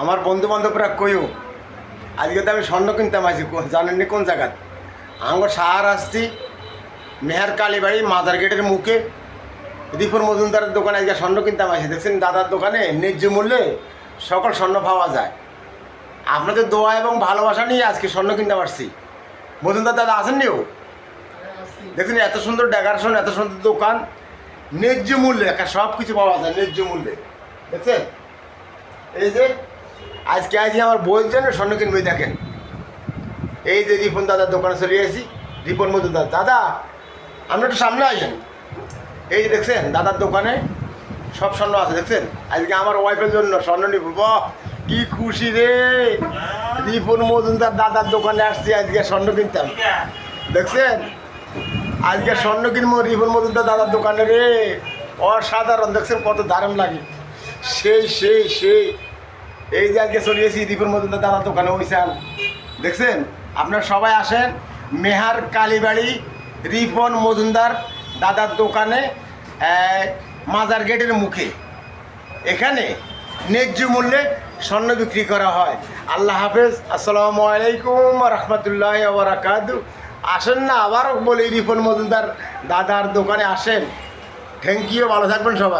আমার বন্ধু বান্ধবরা কইও আজকে তো আমি স্বর্ণ কিনতাম আছি জানেননি কোন জায়গায় আমার সাহার আসছি মেহার কালীবাড়ি মাজার গেটের মুখে রিপুর মজুমদারের দোকানে আজকে স্বর্ণ কিনতাম আসি দেখছেন দাদার দোকানে ন্যায্য মূল্যে সকল স্বর্ণ পাওয়া যায়। আপনাদের দোয়া এবং ভালোবাসা নিয়ে আজকে স্বর্ণ কিনতে পারছি। মজুমদার দাদা আসেননিও দেখছেন এত সুন্দর ডেকোরেশন, এত সুন্দর দোকান, ন্যায্য মূল্যে একটা সব কিছু পাওয়া যায় ন্যায্য মূল্যে। দেখছেন এই যে আজকে আমার বইয়ের জন্য স্বর্ণ কিনবে দেখেন। এই যে রিপন দাদার দোকানে চলে এসেছি, রিপন মজুমদার দাদা আপনি একটু সামনে আসেন। এই যে দেখছেন দাদার দোকানে সব স্বর্ণ আছে দেখছেন। আজকে আমার ওয়াইফের জন্য স্বর্ণ নিব, বাহ কি খুশি রে। রিপন মজুমদার দাদার দোকানে আসছি আজকে স্বর্ণ কিনতাম, দেখছেন আজকে স্বর্ণ কিনবো রিপন মজুমদার দাদার দোকানে রে। অসাধারণ, দেখছেন কত দারুণ লাগে, সেই সেই সেই। এই যে আজকে চলে এসেছি রিপন মজুমদার দাদার দোকানে ওইসান দেখছেন। আপনারা সবাই আসেন মেহার কালীবাড়ি রিপন মজুমদার দাদার দোকানে মাজার গেটের মুখে। এখানে ন্যায্য মূল্যে স্বর্ণ বিক্রি করা হয়। আল্লাহ হাফেজ, আসসালামু আলাইকুম রহমতুল্লাহ বারাকাতু। আসেন না, আবারও বলি রিপন মজুমদার দাদার দোকানে আসেন। থ্যাংক ইউ, ভালো থাকবেন সবাই।